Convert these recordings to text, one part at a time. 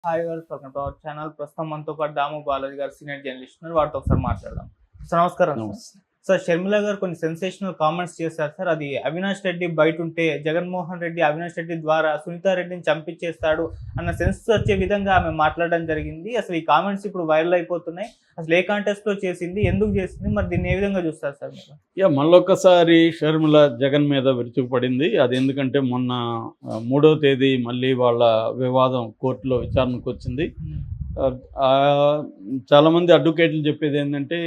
Hi welcome to our channel. ప్రస్తుతం మనతో పాటు దాము బాలాజీ గారు సీనియర్ జర్నలిస్ట్ ఉన్నారు. వాటితో ఒకసారి మాట్లాడదాం. సార్ నమస్కారం. సార్ షర్మిల గారు కొన్ని సెన్సేషనల్ కామెంట్స్ చేశారు సార్. అది అవినాష్ రెడ్డి బయట ఉంటే జగన్మోహన్ రెడ్డి అవినాష్ రెడ్డి ద్వారా సునీతారెడ్డిని చంపించేస్తాడు అన్న సెన్స్ వచ్చే విధంగా ఆమె మాట్లాడడం జరిగింది. అసలు ఈ కామెంట్స్ ఇప్పుడు వైరల్ అయిపోతున్నాయి. అసలు ఏ కాంటెస్ట్ లో చేసింది, ఎందుకు చేసింది, మరి దీన్ని ఏ విధంగా చూస్తారు సార్ మీరు? మళ్ళొక్కసారి షర్మిల జగన్ మీద విరుచుకుపడింది. అది ఎందుకంటే మొన్న 3వ తేదీ మళ్ళీ వాళ్ళ వివాదం కోర్టులో విచారణకు వచ్చింది. చాలామంది అడ్వకేట్లు చెప్పేది ఏంటంటే,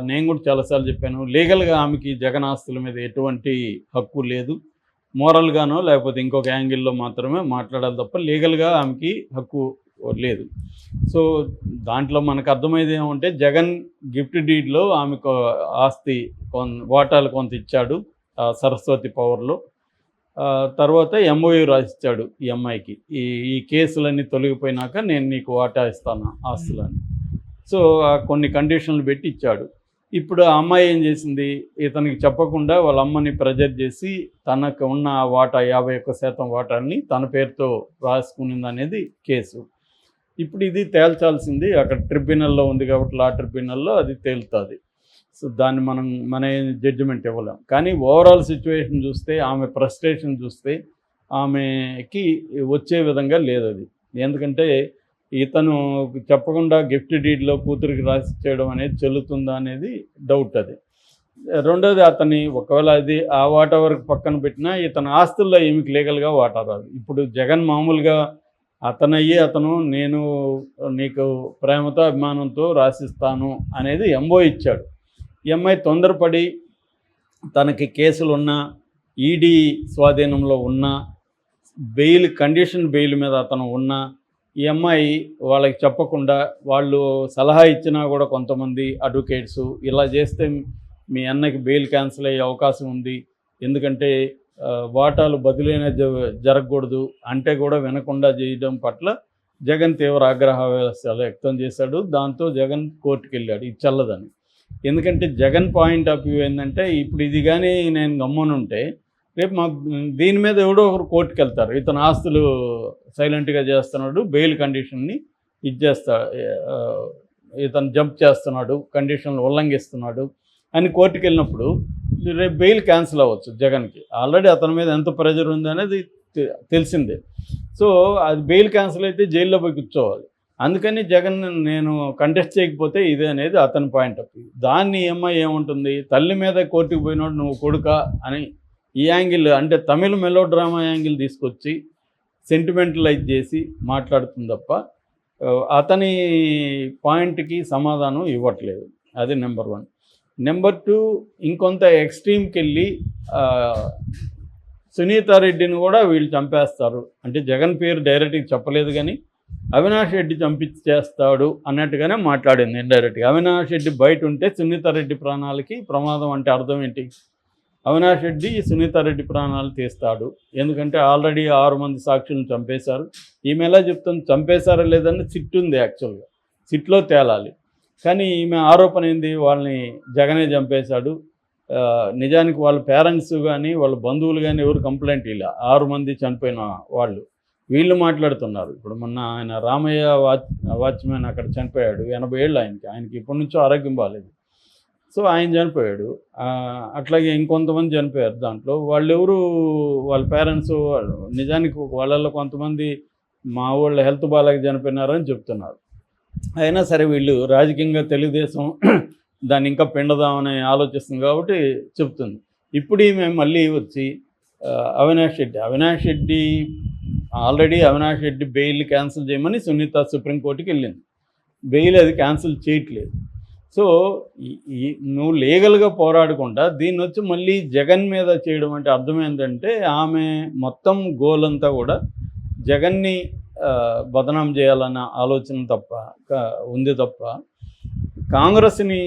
నేను కూడా చాలాసార్లు చెప్పాను, లీగల్గా ఆమెకి జగన్ ఆస్తుల మీద ఎటువంటి హక్కు లేదు. మోరల్గానో లేకపోతే ఇంకొక యాంగిల్లో మాత్రమే మాట్లాడాలి తప్ప లీగల్గా ఆమెకి హక్కు లేదు. సో దాంట్లో మనకు అర్థమైంది ఏమంటే, జగన్ గిఫ్ట్ డీడ్లో ఆమెకు ఆస్తి వాటాలు కొంత ఇచ్చాడు సరస్వతి పవర్లో. తర్వాత ఎంఓయూ రాసిచ్చాడు ఈ అమ్మాయికి, ఈ కేసులన్నీ తొలగిపోయినాక నేను నీకు వాటా ఇస్తాను ఆస్తులని. సో కొన్ని కండిషన్లు పెట్టి ఇచ్చాడు. ఇప్పుడు ఆ అమ్మాయి ఏం చేసింది, ఇతనికి చెప్పకుండా వాళ్ళ అమ్మని ప్రెజర్ చేసి తనకు ఉన్న వాటా 51% వాటాన్ని తన పేరుతో రాసుకునింది అనేది కేసు. ఇప్పుడు ఇది తేల్చాల్సింది అక్కడ ట్రిబ్యునల్లో ఉంది కాబట్టి లా ట్రిబ్యునల్లో అది తేలుతుంది. సో దాన్ని మన జడ్జిమెంట్ ఇవ్వలేం. కానీ ఓవరాల్ సిచ్యువేషన్ చూస్తే, ఆమె ఫ్రస్ట్రేషన్ చూస్తే ఆమెకి వచ్చే విధంగా లేదు అది. ఎందుకంటే ఇతను చెప్పకుండా గిఫ్ట్ డీడ్లో కూతురికి రాసి చేయడం అనేది చెల్లుతుందా అనేది డౌట్. అది రెండోది, అతని ఒకవేళ అది ఆ వాటా వరకు పక్కన పెట్టినా ఇతని ఆస్తుల్లో ఏమికి లీగల్గా వాటా రాదు. ఇప్పుడు జగన్ మామూలుగా అతను నేను నీకు ప్రేమతో అభిమానంతో రాసిస్తాను అనేది ఎంఓ ఇచ్చాడు. ఈ అమ్మాయి తొందరపడి తనకి కేసులున్నా, ఈడీ స్వాధీనంలో ఉన్న, కండిషన్ బెయిల్ మీద అతను ఉన్నా, ఈ అమ్మాయి వాళ్ళకి చెప్పకుండా, వాళ్ళు సలహా ఇచ్చినా కూడా కొంతమంది అడ్వకేట్స్ ఇలా చేస్తే మీ అన్నకి బెయిల్ క్యాన్సిల్ అయ్యే అవకాశం ఉంది, ఎందుకంటే వాటాలు బదిలైన జరగకూడదు అంటే కూడా వినకుండా చేయడం పట్ల జగన్ తీవ్ర ఆగ్రహ వ్యక్తం చేశాడు. దాంతో జగన్ కోర్టుకు వెళ్ళాడు ఇది చల్లదని. ఎందుకంటే జగన్ పాయింట్ ఆఫ్ వ్యూ ఏంటంటే, ఇప్పుడు ఇది కానీ నేను గమ్మునుంటే రేపు మాకు దీని మీద ఎవడో ఒకరు కోర్టుకు వెళ్తారు, ఇతను ఆస్తులు సైలెంట్గా చేస్తున్నాడు, బెయిల్ కండిషన్ని ఇతను జంప్ చేస్తున్నాడు, కండిషన్లు ఉల్లంఘిస్తున్నాడు అని కోర్టుకు వెళ్ళినప్పుడు రేపు బెయిల్ క్యాన్సిల్ అవ్వచ్చు జగన్కి. ఆల్రెడీ అతని మీద ఎంత ప్రెజర్ ఉంది అనేది తెలిసిందే. సో అది బెయిల్ క్యాన్సిల్ అయితే జైల్లో పోయి కూర్చోవాలి. అందుకని జగన్ నేను కంటెస్ట్ చేయకపోతే ఇదే అనేది అతని పాయింట్ ఆఫ్ వ్యూ. దాన్ని ఏముంటుంది, తల్లి మీద కోర్టుకు పోయినోడు నువ్వు కొడుక అని ఈ యాంగిల్, అంటే తమిళ మెలో డ్రామా యాంగిల్ తీసుకొచ్చి సెంటిమెంటలైజ్ చేసి మాట్లాడుతుంది తప్ప అతని పాయింట్కి సమాధానం ఇవ్వట్లేదు. అది నెంబర్ 1. నెంబర్ 2, ఇంకొంత ఎక్స్ట్రీమ్కి వెళ్ళి సునీతారెడ్డిని కూడా వీళ్ళు చంపేస్తారు అంటే, జగన్ పేరు డైరెక్ట్గా చెప్పలేదు కానీ అవినాష్ రెడ్డి చంపించేస్తాడు అన్నట్టుగానే మాట్లాడింది ఇండైరెక్ట్గా. అవినాష్ రెడ్డి బయట ఉంటే సునీతారెడ్డి ప్రాణాలకి ప్రమాదం అంటే అర్థం ఏంటి? అవినాష్ రెడ్డి సునీతారెడ్డి ప్రాణాలు తీస్తాడు, ఎందుకంటే ఆల్రెడీ 6 మంది సాక్షులను చంపేశారు. ఈమె ఎలా చెప్తుంది చంపేశారా లేదని సిట్ ఉంది, యాక్చువల్గా సిట్లో తేలాలి. కానీ ఈమె ఆరోపణ ఏంది, వాళ్ళని జగనే చంపేశాడు. నిజానికి వాళ్ళ పేరెంట్స్ కానీ వాళ్ళ బంధువులు కానీ ఎవరు కంప్లైంట్ ఇలా 6 మంది చనిపోయిన వాళ్ళు వీళ్ళు మాట్లాడుతున్నారు. ఇప్పుడు మొన్న ఆయన రామయ్య వాచ్మెన్ అక్కడ చనిపోయాడు, 80 ఏళ్ళు ఆయనకి ఇప్పటి నుంచో ఆరోగ్యం బాగాలేదు. సో ఆయన చనిపోయాడు. అట్లాగే ఇంకొంతమంది చనిపోయారు. దాంట్లో వాళ్ళెవరు, వాళ్ళ పేరెంట్స్ నిజానికి వాళ్ళల్లో కొంతమంది మా వాళ్ళ హెల్త్ బాగాలేక చనిపోయినారని చెప్తున్నారు. అయినా సరే వీళ్ళు రాజకీయంగా తెలుగుదేశం దాన్ని ఇంకా పిండదామని ఆలోచిస్తుంది కాబట్టి చెప్తుంది. ఇప్పుడు ఈమె మళ్ళీ వచ్చి Avinash Reddy already Avinash Reddy bail cancel చేయమని సునీత సుప్రీంకోర్టుకి వెళ్ళింది. బెయిల్ అది క్యాన్సిల్ చేయట్లేదు. సో నువ్వు లీగల్గా పోరాడకుండా దీన్ని వచ్చి మళ్ళీ జగన్ మీద చేయడం అంటే అర్థం ఏంటంటే, ఆమె మొత్తం గోల్ అంతా కూడా జగన్ని బదనాం చేయాలన్న ఆలోచన ఉంది తప్ప కాంగ్రెస్ని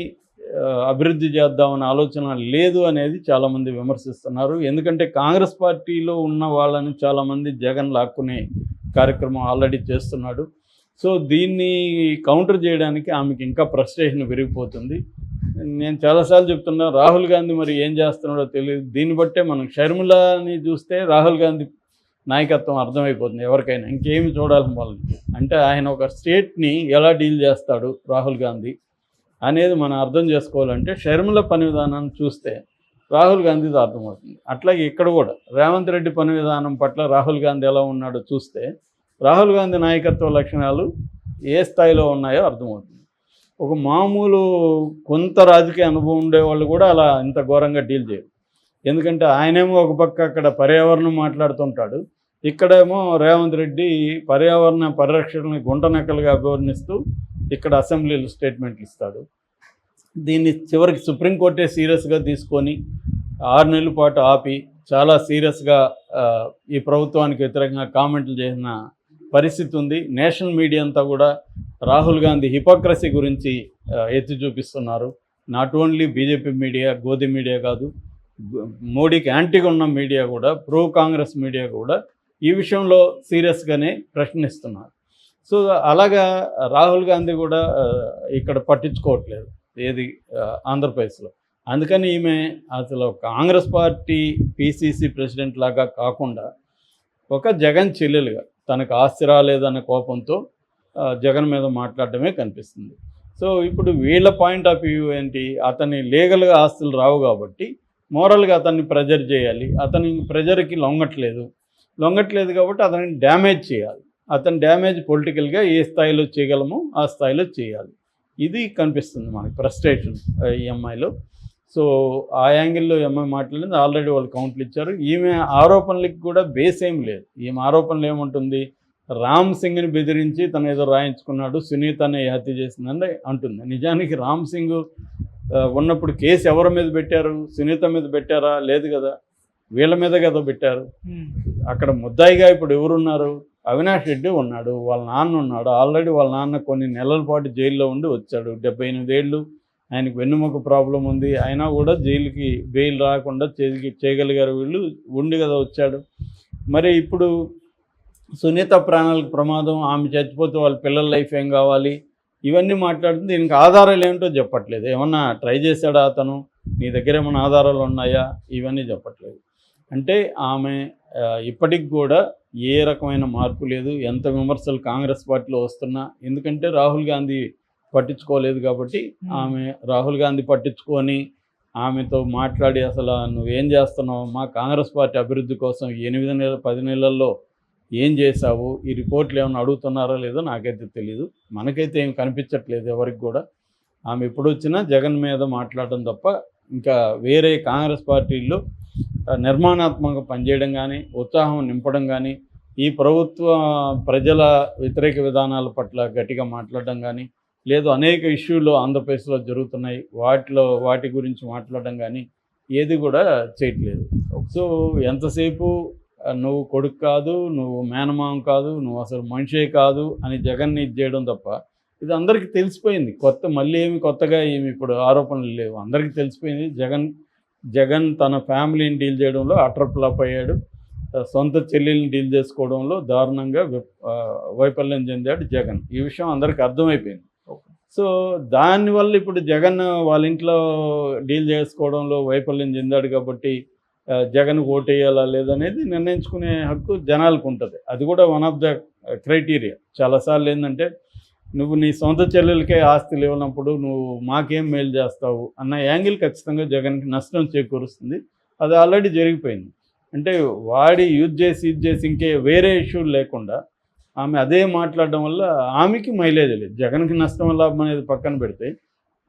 అభివృద్ధి చేద్దామన్న ఆలోచన లేదు అనేది చాలామంది విమర్శిస్తున్నారు. ఎందుకంటే కాంగ్రెస్ పార్టీలో ఉన్న వాళ్ళని చాలామంది జగన్ లాక్కునే కార్యక్రమం ఆల్రెడీ చేస్తున్నాడు. సో దీన్ని కౌంటర్ చేయడానికి ఆమెకి ఇంకా ఫ్రస్ట్రేషన్ పెరిగిపోతుంది. నేను చాలాసార్లు చెప్తున్నా, రాహుల్ గాంధీ మరి ఏం చేస్తున్నాడో తెలియదు. దీన్ని బట్టే మనం షర్మిలని చూస్తే రాహుల్ గాంధీ నాయకత్వం అర్థమైపోతుంది ఎవరికైనా, ఇంకేమి చూడాలని వాళ్ళని. అంటే ఆయన ఒక స్టేట్ని ఎలా డీల్ చేస్తాడు రాహుల్ గాంధీ అనేది మనం అర్థం చేసుకోవాలంటే షర్మిల పని విధానాన్ని చూస్తే రాహుల్ గాంధీతో అర్థమవుతుంది. అట్లాగే ఇక్కడ కూడా రేవంత్ రెడ్డి పని విధానం పట్ల రాహుల్ గాంధీ ఎలా ఉన్నాడో చూస్తే రాహుల్ గాంధీ నాయకత్వ లక్షణాలు ఏ స్థాయిలో ఉన్నాయో అర్థమవుతుంది. ఒక మామూలు కొంత రాజకీయ అనుభవం ఉండేవాళ్ళు కూడా అలా ఇంత ఘోరంగా డీల్ చేయరు. ఎందుకంటే ఆయనేమో ఒక పక్క అక్కడ పర్యావరణం మాట్లాడుతుంటాడు, ఇక్కడేమో రేవంత్ రెడ్డి పర్యావరణ పరిరక్షణని గుంటనక్కలుగా అభివర్ణిస్తూ ఇక్కడ అసెంబ్లీలో స్టేట్మెంట్లు ఇస్తాడు. దీన్ని చివరికి సుప్రీంకోర్టే సీరియస్గా తీసుకొని 6 నెలల పాటు ఆపి చాలా సీరియస్గా ఈ ప్రభుత్వానికి వ్యతిరేకంగా కామెంట్లు చేసిన పరిస్థితి ఉంది. నేషనల్ మీడియా అంతా కూడా రాహుల్ గాంధీ హిపోక్రసీ గురించి ఎత్తి చూపిస్తున్నారు. Not only BJP media, గోధి media కాదు, మోడీకి యాంటీగా ఉన్న మీడియా కూడా, ప్రో కాంగ్రెస్ మీడియా కూడా ఈ విషయంలో సీరియస్గానే ప్రశ్నిస్తున్నారు. సో అలాగా రాహుల్ గాంధీ కూడా ఇక్కడ పట్టించుకోవట్లేదు ఏది ఆంధ్రప్రదేశ్లో. అందుకని ఈమె అసలు కాంగ్రెస్ పార్టీ పిసిసి ప్రెసిడెంట్ లాగా కాకుండా ఒక జగన్ చెల్లెలుగా తనకు ఆస్తి రాలేదన్న కోపంతో జగన్ మీద మాట్లాడటమే కనిపిస్తుంది. సో ఇప్పుడు వీళ్ళ పాయింట్ ఆఫ్ వ్యూ ఏంటి, అతని లీగల్గా ఆస్తులు రావు కాబట్టి మోరల్గా అతన్ని ప్రెజర్ చేయాలి, అతని ప్రెజర్కి లొంగట్లేదు కాబట్టి అతన్ని డ్యామేజ్ చేయాలి, అతని డ్యామేజ్ పొలిటికల్గా ఏ స్థాయిలో చేయగలమో ఆ స్థాయిలో చేయాలి. ఇది కనిపిస్తుంది మనకి ఫ్రస్ట్రేషన్ ఈ అమ్మాయిలో. సో ఆ యాంగిల్లో అమ్మాయి మాట్లాడింది. ఆల్రెడీ వాళ్ళు కౌంట్లు ఇచ్చారు. ఈమె ఆరోపణలకి కూడా బేస్ ఏం లేదు. ఈమె ఆరోపణలు ఏముంటుంది, రామ్ సింగ్ని బెదిరించి తను ఏదో రాయించుకున్నాడు, సునీతనే హత్య చేసిందని అంటుంది. నిజానికి రామ్ సింగ్ ఉన్నప్పుడు కేసు ఎవరి మీద పెట్టారు, సునీత మీద పెట్టారా? లేదు కదా, వీళ్ళ మీద కదా పెట్టారు. అక్కడ ముద్దాయిగా ఇప్పుడు ఎవరున్నారు, అవినాష్ రెడ్డి ఉన్నాడు, వాళ్ళ నాన్న ఉన్నాడు. ఆల్రెడీ వాళ్ళ నాన్న కొన్ని నెలల పాటు జైల్లో ఉండి వచ్చాడు. 78 ఏళ్ళు, ఆయనకు వెన్నుముక ప్రాబ్లం ఉంది, అయినా కూడా జైలుకి బెయిల్ రాకుండా చేయగలిగారు వీళ్ళు, ఉండి కదా వచ్చాడు. మరి ఇప్పుడు సునీత ప్రాణాలకు ప్రమాదం, ఆమె చచ్చిపోతే వాళ్ళ పిల్లల లైఫ్ ఏం కావాలి, ఇవన్నీ మాట్లాడుతుంది. దీనికి ఆధారాలు ఏమిటో చెప్పట్లేదు. ఏమన్నా ట్రై చేశాడా అతను, నీ దగ్గర ఏమైనా ఆధారాలు ఉన్నాయా, ఇవన్నీ చెప్పట్లేదు. అంటే ఆమె ఇప్పటికి కూడా ఏ రకమైన మార్పు లేదు. ఎంత విమర్శలు కాంగ్రెస్ పార్టీలో వస్తున్నా, ఎందుకంటే రాహుల్ గాంధీ పట్టించుకోలేదు కాబట్టి ఆమె రాహుల్ గాంధీ పట్టించుకొని ఆమెతో మాట్లాడి అసలు నువ్వేం చేస్తున్నావు, మా కాంగ్రెస్ పార్టీ అభివృద్ధి కోసం 8 నెలలు 10 నెలల్లో ఏం చేశావు, ఈ రిపోర్ట్లు ఏమైనా అడుగుతున్నారో లేదో నాకైతే తెలీదు. మనకైతే ఏం కనిపించట్లేదు ఎవరికి కూడా. ఆమె ఎప్పుడు వచ్చినా జగన్ మీద మాట్లాడడం తప్ప ఇంకా వేరే కాంగ్రెస్ పార్టీల్లో నిర్మాణాత్మకంగా పనిచేయడం కానీ, ఉత్సాహం నింపడం కానీ, ఈ ప్రభుత్వ ప్రజల వ్యతిరేక విధానాల పట్ల గట్టిగా మాట్లాడడం కానీ, లేదు అనేక ఇష్యూలు ఆంధ్రప్రదేశ్లో జరుగుతున్నాయి వాటి గురించి మాట్లాడడం కానీ ఏది కూడా చేయట్లేదు. సో ఎంతసేపు నువ్వు కొడుకు కాదు, నువ్వు మేనమామ కాదు, నువ్వు అసలు మనిషే కాదు అని జగన్ని ఇది చేయడం తప్ప, ఇది అందరికీ తెలిసిపోయింది. మళ్ళీ ఏమి కొత్తగా ఏమి ఇప్పుడు ఆరోపణలు లేవు, అందరికీ తెలిసిపోయింది. జగన్ తన ఫ్యామిలీని డీల్ చేయడంలో అటర్ ఫ్లాప్ అయ్యాడు, సొంత చెల్లెల్ని డీల్ చేసుకోవడంలో దారుణంగా వైఫల్యం చెందాడు జగన్. ఈ విషయం అందరికీ అర్థమైపోయింది. సో దానివల్ల ఇప్పుడు జగన్ వాళ్ళ ఇంట్లో డీల్ చేసుకోవడంలో వైఫల్యం చెందాడు కాబట్టి జగన్ ఓటేయాలా లేదనేది నిర్ణయించుకునే హక్కు జనాలకు ఉంటుంది. అది కూడా వన్ ఆఫ్ ద క్రైటీరియా. చాలాసార్లు ఏంటంటే, నువ్వు నీ సొంత చెల్లెలకే ఆస్తులు ఇవ్వనప్పుడు నువ్వు మాకేం మేలు చేస్తావు అన్న యాంగిల్ ఖచ్చితంగా జగన్కి నష్టం చేకూరుస్తుంది. అది ఆల్రెడీ జరిగిపోయింది. అంటే వాడి యూజ్ చేసి ఇంకే వేరే ఇష్యూలు లేకుండా ఆమె అదే మాట్లాడడం వల్ల ఆమెకి మైలేజ్ లేదు. జగన్కి నష్టం లాభం అనేది పక్కన పెడితే